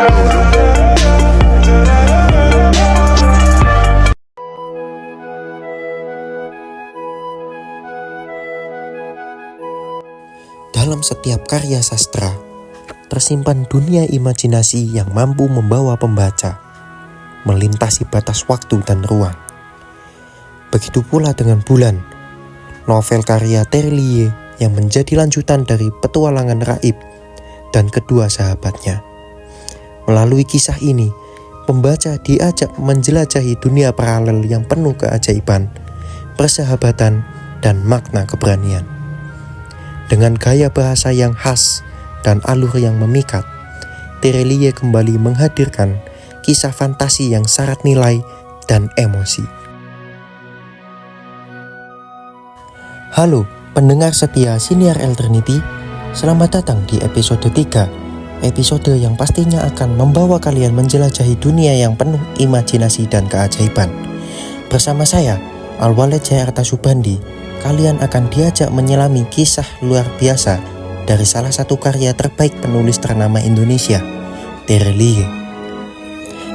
Dalam setiap karya sastra, tersimpan dunia imajinasi yang mampu membawa pembaca melintasi batas waktu dan ruang. Begitu pula dengan Bulan, novel karya Terelie yang menjadi lanjutan dari petualangan Raib dan kedua sahabatnya. Melalui kisah ini, pembaca diajak menjelajahi dunia paralel yang penuh keajaiban, persahabatan, dan makna keberanian. Dengan gaya bahasa yang khas dan alur yang memikat, Terelie kembali menghadirkan kisah fantasi yang syarat nilai dan emosi. Halo pendengar setia Siniar Alternity, selamat datang di episode 3, episode yang pastinya akan membawa kalian menjelajahi dunia yang penuh imajinasi dan keajaiban. Bersama saya, Alwaled Jayarta Subandi, kalian akan diajak menyelami kisah luar biasa dari salah satu karya terbaik penulis ternama Indonesia, Terelie.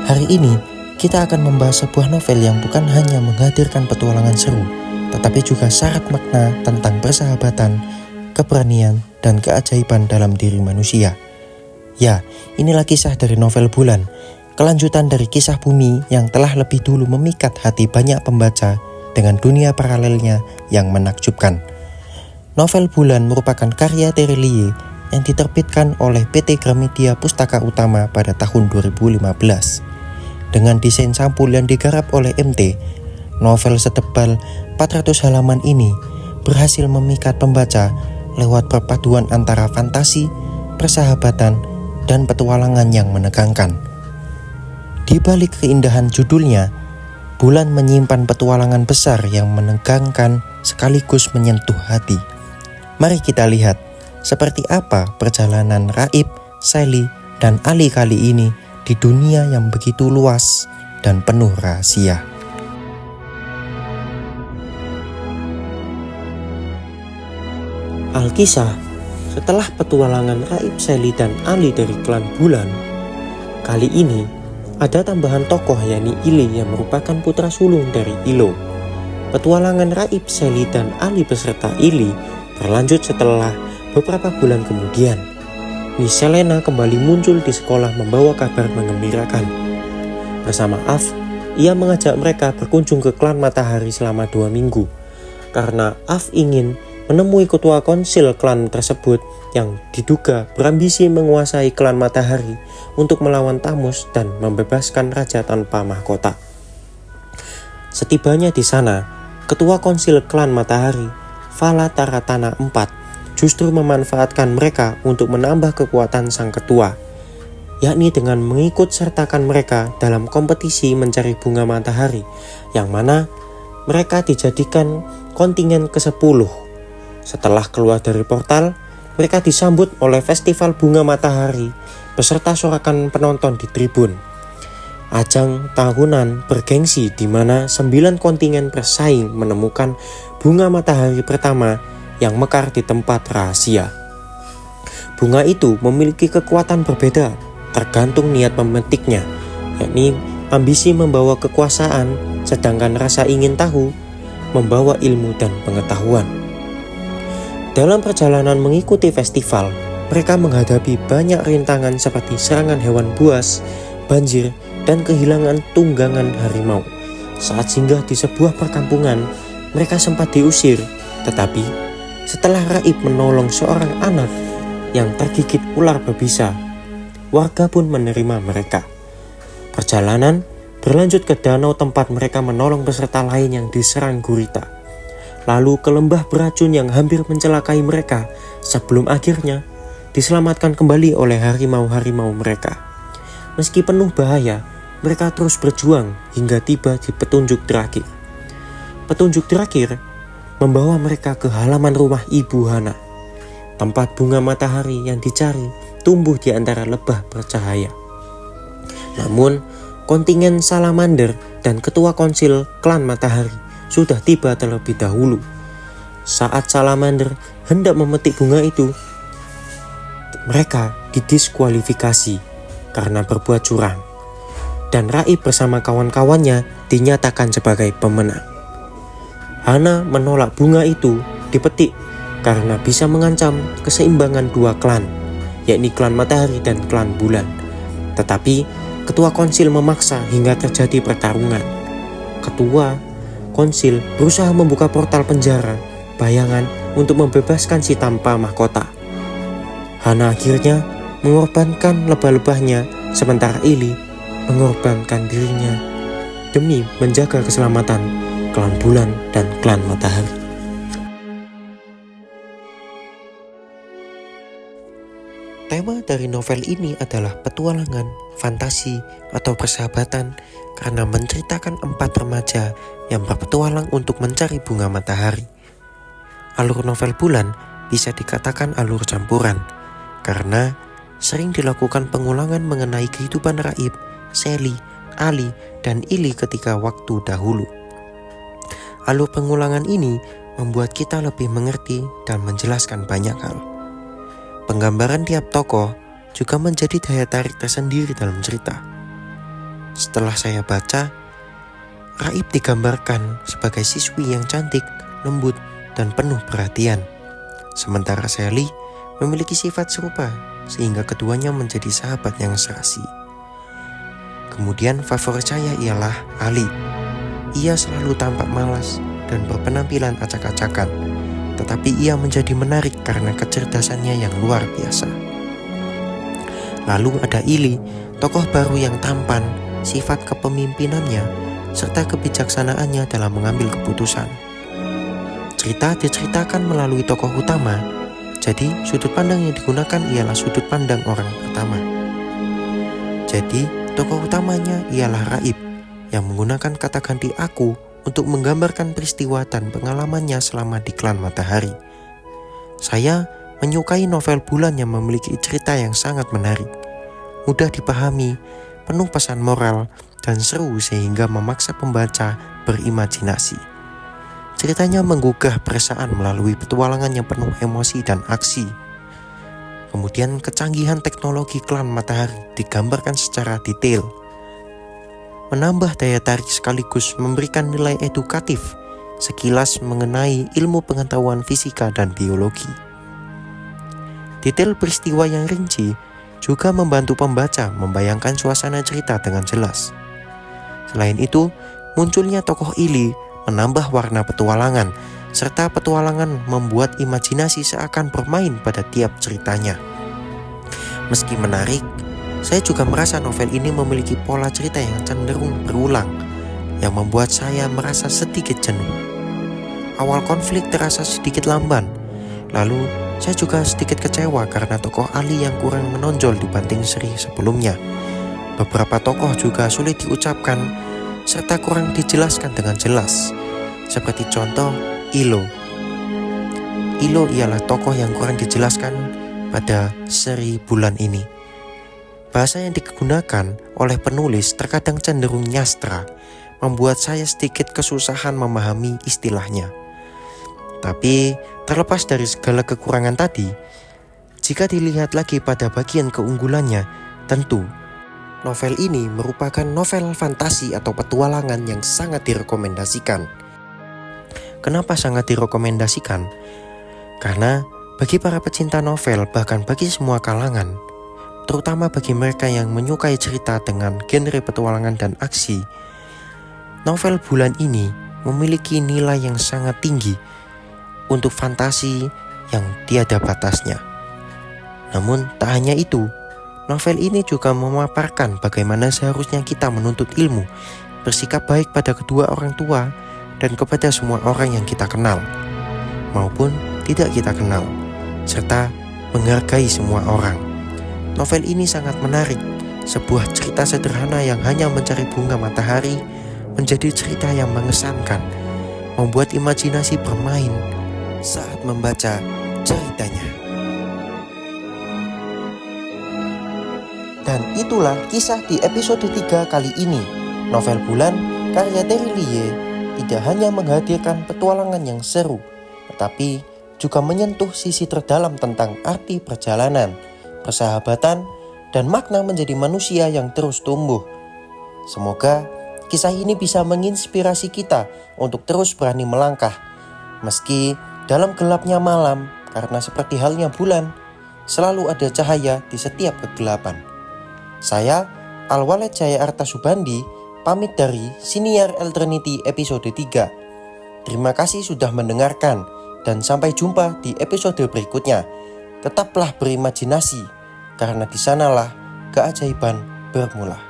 Hari ini, kita akan membahas sebuah novel yang bukan hanya menghadirkan petualangan seru, tetapi juga syarat makna tentang persahabatan, keberanian, dan keajaiban dalam diri manusia. Ya, inilah kisah dari novel Bulan, kelanjutan dari kisah Bumi yang telah lebih dulu memikat hati banyak pembaca dengan dunia paralelnya yang menakjubkan. Novel Bulan merupakan karya Terelie yang diterbitkan oleh PT Gramedia Pustaka Utama pada tahun 2015. Dengan desain sampul yang digarap oleh MT, novel setebal 400 halaman ini berhasil memikat pembaca lewat perpaduan antara fantasi, persahabatan, dan petualangan yang menegangkan. Di balik keindahan judulnya, Bulan menyimpan petualangan besar yang menegangkan sekaligus menyentuh hati. Mari kita lihat seperti apa perjalanan Raib, Sally, dan Ali kali ini di dunia yang begitu luas dan penuh rahasia. Alkisah, setelah petualangan Raib, Sally, dan Ali dari klan Bulan, kali ini ada tambahan tokoh yakni Ile yang merupakan putra sulung dari Ilo. Petualangan Raib, Sally, dan Ali beserta Ile berlanjut setelah beberapa bulan kemudian. Miss Selena kembali muncul di sekolah membawa kabar menggembirakan. Bersama Af, ia mengajak mereka berkunjung ke klan Matahari selama 2 minggu. Karena Af ingin menemui ketua konsil klan tersebut yang diduga berambisi menguasai klan Matahari untuk melawan Tamus dan membebaskan raja tanpa mahkota. Setibanya di sana, ketua konsil klan Matahari, Vala Taratana IV, justru memanfaatkan mereka untuk menambah kekuatan sang ketua, yakni dengan mengikut sertakan mereka dalam kompetisi mencari bunga matahari, yang mana mereka dijadikan kontingen ke-10. Setelah keluar dari portal, mereka disambut oleh festival bunga matahari beserta sorakan penonton di tribun. Ajang tahunan bergengsi di mana 9 kontingen bersaing menemukan bunga matahari pertama yang mekar di tempat rahasia. Bunga itu memiliki kekuatan berbeda tergantung niat pemetiknya, yakni ambisi membawa kekuasaan, sedangkan rasa ingin tahu membawa ilmu dan pengetahuan. Dalam perjalanan mengikuti festival, mereka menghadapi banyak rintangan seperti serangan hewan buas, banjir, dan kehilangan tunggangan harimau. Saat singgah di sebuah perkampungan, mereka sempat diusir, tetapi setelah Raib menolong seorang anak yang tergigit ular berbisa, warga pun menerima mereka. Perjalanan berlanjut ke danau tempat mereka menolong peserta lain yang diserang gurita. Lalu ke lembah beracun yang hampir mencelakai mereka sebelum akhirnya diselamatkan kembali oleh harimau-harimau mereka. Meski penuh bahaya, mereka terus berjuang hingga tiba di petunjuk terakhir. Petunjuk terakhir membawa mereka ke halaman rumah Ibu Hana. Tempat bunga matahari yang dicari tumbuh di antara lebah bercahaya. Namun, kontingen salamander dan ketua konsil klan matahari sudah tiba terlebih dahulu. Saat salamander hendak memetik bunga itu, mereka didiskualifikasi karena berbuat curang. Dan Raib bersama kawan-kawannya dinyatakan sebagai pemenang. Hana menolak bunga itu dipetik karena bisa mengancam keseimbangan dua klan, yakni klan Matahari dan klan Bulan. Tetapi ketua konsil memaksa hingga terjadi pertarungan. Ketua konsil berusaha membuka portal penjara bayangan untuk membebaskan si tanpa mahkota. Hana akhirnya mengorbankan lebah-lebahnya, sementara Ili mengorbankan dirinya demi menjaga keselamatan klan Bulan dan klan Matahari. Tema dari novel ini adalah petualangan, fantasi, atau persahabatan karena menceritakan 4 remaja yang berpetualang untuk mencari bunga matahari. Alur novel Bulan bisa dikatakan alur campuran karena sering dilakukan pengulangan mengenai kehidupan Raib, Sally, Ali, dan Ili ketika waktu dahulu. Alur pengulangan ini membuat kita lebih mengerti dan menjelaskan banyak hal. Penggambaran tiap tokoh juga menjadi daya tarik tersendiri dalam cerita. Setelah saya baca, Raib digambarkan sebagai siswi yang cantik, lembut, dan penuh perhatian. Sementara Sally memiliki sifat serupa sehingga keduanya menjadi sahabat yang serasi. Kemudian favorit saya ialah Ali. Ia selalu tampak malas dan berpenampilan acak-acakan, tetapi ia menjadi menarik karena kecerdasannya yang luar biasa. Lalu ada Ili, tokoh baru yang tampan, sifat kepemimpinannya, serta kebijaksanaannya dalam mengambil keputusan. Cerita diceritakan melalui tokoh utama, jadi sudut pandang yang digunakan ialah sudut pandang orang pertama. Jadi tokoh utamanya ialah Raib, yang menggunakan kata ganti aku untuk menggambarkan peristiwa dan pengalamannya selama di klan Matahari. Saya menyukai novel Bulan yang memiliki cerita yang sangat menarik, mudah dipahami, penuh pesan moral, dan seru sehingga memaksa pembaca berimajinasi. Ceritanya menggugah perasaan melalui petualangan yang penuh emosi dan aksi. Kemudian kecanggihan teknologi klan Matahari digambarkan secara detail, menambah daya tarik sekaligus memberikan nilai edukatif sekilas mengenai ilmu pengetahuan fisika dan biologi. Detail peristiwa yang rinci juga membantu pembaca membayangkan suasana cerita dengan jelas. Selain itu, munculnya tokoh Ili menambah warna petualangan, serta petualangan membuat imajinasi seakan bermain pada tiap ceritanya. Meski menarik, saya juga merasa novel ini memiliki pola cerita yang cenderung berulang, yang membuat saya merasa sedikit jenuh. Awal konflik terasa sedikit lamban, lalu saya juga sedikit kecewa karena tokoh Ali yang kurang menonjol dibanding seri sebelumnya. Beberapa tokoh juga sulit diucapkan, serta kurang dijelaskan dengan jelas, seperti contoh Ilo. Ilo ialah tokoh yang kurang dijelaskan pada seri Bulan ini. Bahasa yang digunakan oleh penulis terkadang cenderung nyastra, membuat saya sedikit kesusahan memahami istilahnya. Tapi terlepas dari segala kekurangan tadi, jika dilihat lagi pada bagian keunggulannya, tentu novel ini merupakan novel fantasi atau petualangan yang sangat direkomendasikan. Kenapa sangat direkomendasikan? Karena bagi para pecinta novel, bahkan bagi semua kalangan, terutama bagi mereka yang menyukai cerita dengan genre petualangan dan aksi, novel Bulan ini memiliki nilai yang sangat tinggi untuk fantasi yang tiada batasnya. Namun tak hanya itu, novel ini juga memaparkan bagaimana seharusnya kita menuntut ilmu, bersikap baik pada kedua orang tua, dan kepada semua orang yang kita kenal, maupun tidak kita kenal, serta menghargai semua orang. Novel ini sangat menarik, sebuah cerita sederhana yang hanya mencari bunga matahari, menjadi cerita yang mengesankan, membuat imajinasi bermain saat membaca ceritanya. Dan itulah kisah di episode 3 kali ini. Novel Bulan karya Terry Lie tidak hanya menghadirkan petualangan yang seru, tetapi juga menyentuh sisi terdalam tentang arti perjalanan, persahabatan, dan makna menjadi manusia yang terus tumbuh. Semoga kisah ini bisa menginspirasi kita untuk terus berani melangkah, meski dalam gelapnya malam, karena seperti halnya bulan, selalu ada cahaya di setiap kegelapan. Saya, Al-Walid Jaya Arta Subandi, pamit dari Siniar Elternity episode 3. Terima kasih sudah mendengarkan, dan sampai jumpa di episode berikutnya. Tetaplah berimajinasi, karena di sanalah keajaiban bermula.